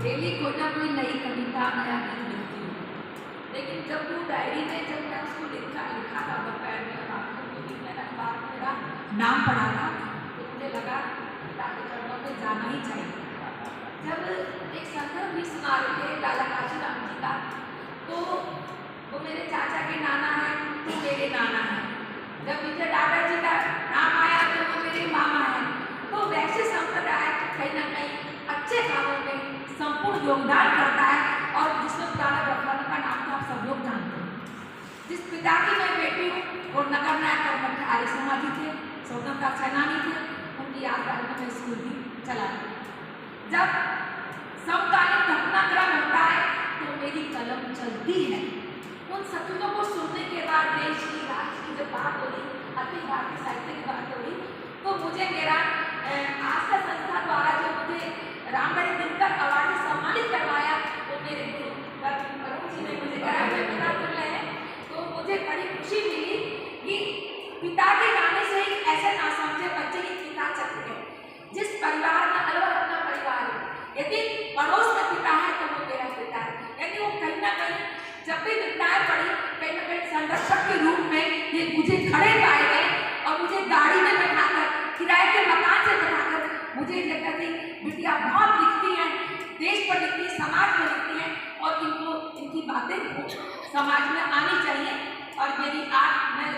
Daily कोई ना कोई नई कविता नया गीत लिखती हूँ, लेकिन जब वो डायरी में जब मैं उसको लिखा था दोपहर में रात को तो लिखने के बाद मेरा नाम पड़ा था तो मुझे लगा ताकि चरणों में जाना ही चाहिए। जब एक संदर्भ भी सुना रहे थे लाला काशीराम जी का, तो वो मेरे चाचा के नाना हैं, तो मेरे नाना हैं। जब विजय डागा जी का नाम आया तो वो मेरे मामा हैं। तो वैसे संप्रदाय कहीं ना कहीं अच्छे कामों में संपूर्ण योगदान करता है। और जिसमें पुराना भगवान का नाम तो आप सब लोग जानते हैं। जिस पिता की मैं बेटी हूँ वो नगर नायक कर्मठ आर्य समाजी थे, स्वतंत्रता सेनानी थे। उनकी यादगार में मैं स्कूल भी चला। जब समकालीन घटनाक्रम होता है तो मेरी कलम चलती है। उन सत्यों को सुनने के बाद देश की राष्ट्र की जब बात हो रही, अखिल भारतीय साहित्य की बात हो रही, तो मुझे मेरा आस्था संस्था द्वारा जो मुझे रामगढ़ दिनकर अवार्ड से सम्मानित करवाया, वो मेरे गुरु अरुण जी ने मुझे कराया। तो मुझे बड़ी खुशी मिली कि पिता के गाने से ही ऐसे ना समझे बच्चे की पिता चल गए। जिस परिवार में अलग अपना परिवार है, यदि पड़ोस में पिता है तो वो मेरा पिता है। यदि वो कहीं ना कहीं जब भी विपदाएं पड़ी, कहीं ना कहीं संरक्षक के रूप में ये मुझे खड़े पाए गए और मुझे गाड़ी में बैठाकर, किराए के मकान से बैठाकर मुझे कहते थे बिटिया बहुत लिखती हैं, देश पर लिखती है, समाज में लिखती हैं और इनको इनकी बातें समाज में आनी चाहिए। और मेरी आज मैं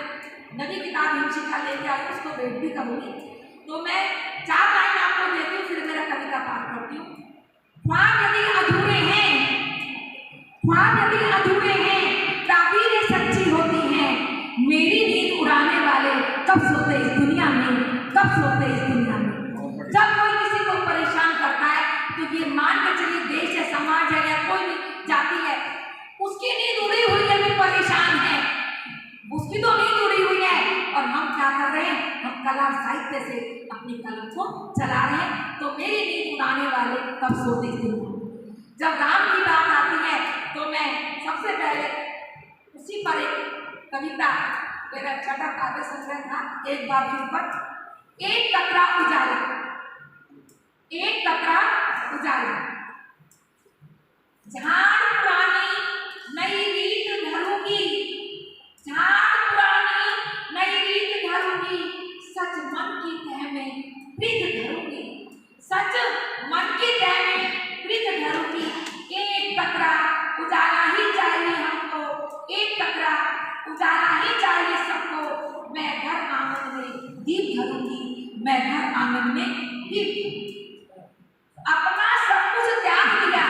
नवी किताब हिमशिखा लेके आई, उसको वेट भी करूँगी। तो मैं 4 लाइन आपको देती हूँ, फिर मेरा कविता पाठ करती हूँ। ख्वाब यदि अधूरे हैं, ख्वाब यदि अधूरे हैं, ताबीरें सच्ची होती हैं। मेरी नींद उड़ाने वाले कब सोते इस दुनिया में, कब सोते इस दुनिया में। जब कोई किसी को परेशान करता है तो ये मान के चलिए देश है, समाज है या कोई भी जाति है, उसकी नींद उड़ी हुई है, वो परेशान है, उसकी तो नींद उड़ी हुई है। और हम क्या कर रहे हैं, हम कला साहित्य से अपनी कलम को चला रहे हैं। तो मेरी नींद उड़ाने वाले कब सोते इस दुनिया में। जब राम की बात आती है तो मैं सबसे पहले उसी पर एक कविता, मेरा छठा काव्य संग्रह था एक बार फिर पर, एक कतरा उजाला, एक कतरा उजाला। झाड़ पुरानी नई रीत धरूंगी, झाड़ पुरानी नई रीत धरूंगी, सच मन की तह में प्रीत धरूंगी, सच मन की तह में प्रीत धरूंगी। एक कतरा उजाला ही चाहिए हमको, एक कतरा उजाला ही चाहिए सबको। मैं घर आंगन में दीप धरूंगी, मैं घर आंगन में दीप। अपना सब कुछ त्याग दिया,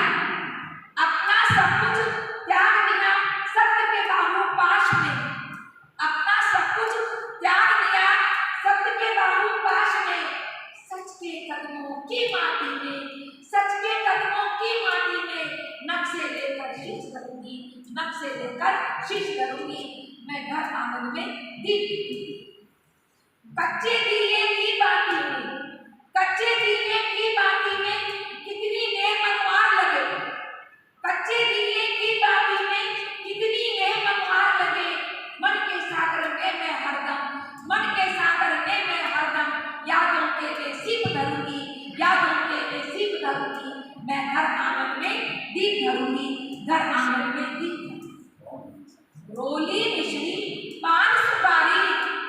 अपना सब कुछ त्याग दिया सत्य के बाहु पाश में, अपना सब कुछ त्याग दिया सत्य के बाहु पाश में। सच के कदमों की माटी में, सच के कदमों की माटी में नक्शे लेकर शीश करूंगी, नक्शे लेकर शीश करूंगी। मैं घर आंगन में दीप। कच्चे दिए की बाती में, कच्चे दिए की बाती में कितनी मेहमनवार लगे, कच्चे दिए की बाती में कितनी मेहमनवार लगे। मन के सागर में मैं हरदम, मन के सागर में मैं हरदम यादों के लिए सीप धरूंगी, यादों के लिए सीप धरूंगी। मैं घर आंगन में दीप धरूंगी, घर आंगन में दीप। रोली मिश्री पान सुपारी,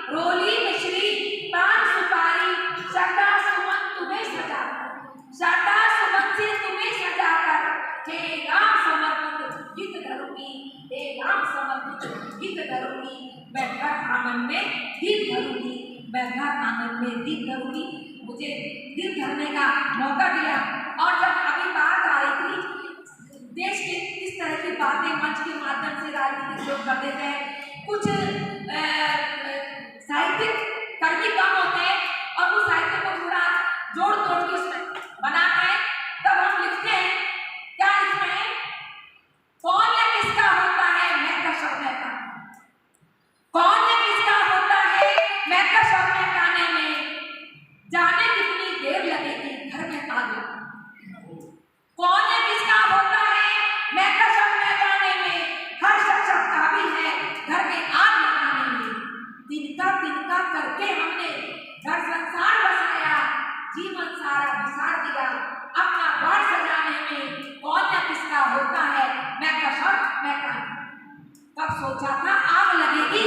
रोली मिश्री पान सुपारी, श्रद्धा सुमन तुम्हें सजाकर, श्रद्धा सुमन से तुम्हें सजाकर, हे राम समर्पित गीत धरूंगी, हे राम समर्पित गीत धरूंगी। मैं घर आंगन में दीप धरूंगी, मैं घर आंगन में दीप धरूंगी। मुझे दीप धरने का मौका दिया। और जब अभी बात आ रही थी देश के किस तरह की बातें मंच के माध्यम से राजनीतिक लोग कर देते हैं, कुछ साहित्यिक कर्मी कम होते हैं और वो साहित्य को थोड़ा जोड़ तोड़ के उसमें बनाते हैं। तब हम लिखते हैं, क्या लिखते हैं, कौन या किसका होता है मैं कसम में गाने, कौन या किसका होता है मैं कसम में गाने में, जाने कितनी देर लगेगी घर में आग लगाने। कौन या किसका होता है मैं कसम में गाने में, हर शख्स काबिल है घर में आग लगाने में। सोचा था आग लगेगी,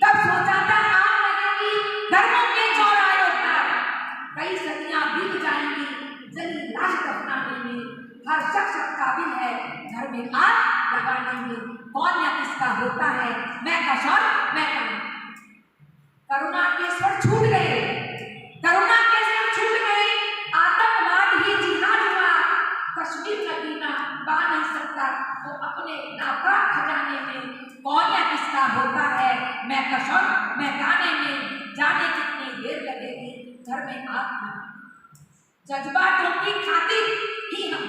तब सोचा था आग लगेगी धर्मों के चौराहों पर। कई सदियां बीत जाएंगी जली लाश दफनाने में, हर शख्स काबिल है घर में आग लगाने में। कौन या किसका होता है मैं कसौर मैं कहूं। करुणा के स्वर छूट गए, करुणा के स्वर छूट गए, आतंकवाद ही जिहाद हुआ। कश्मीर मदीना पा नहीं सकता तो अपने नापाक खजाने में। कौन या किसका होता है मैं कसौर मैं गाने में। जाने कितनी देर लगेगी घर में आग लगाने। जज्बातों की खातिर ही हम,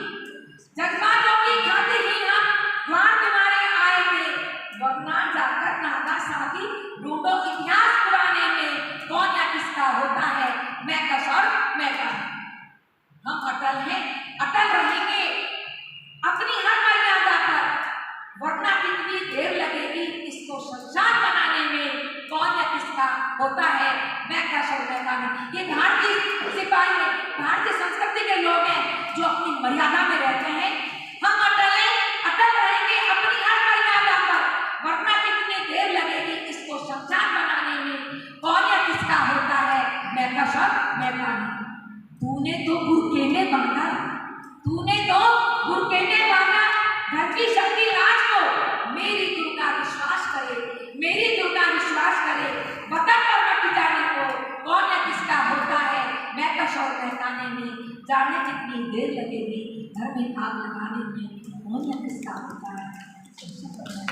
जज्बातों की खातिर ही हम द्वार तुम्हारे आए थे, वरना जाकर नागा साथी ढूंढो इतिहास पुराने में। कौन या किसका होता है मैं कसौर मैं गाने। हम अटल हैं, अटल रहेंगे अपनी हर मर्यादा पर, वरना कितनी देर लगेगी इसको शमशान बनाने में। कौन या किसका होता है मैं कसौर मैं गाने। ये भारतीय सिपाही है, भारतीय संस्कृति के लोग हैं जो अपनी मर्यादा में रहते हैं। हम अटल हैं, अटल रहेंगे अपनी हर मर्यादा पर, वरना कितनी देर लगेगी इसको शमशान बनाने में। कौन या किसका होता है मैं कसौर मैं गाने। तूने तो बुरके में बांधा, तूने तो बुरके में बांधा घर की शक्ति राज को। मेरी दुर्गा विश्वास करे, मेरी दुर्गा विश्वास करे वतन पर मट जाने को। कौन या किसका होता है मैं कसौर मैं गाने में। जाने कितनी देर लगेगी घर में आग लगाने में। कौन या किसका होता है।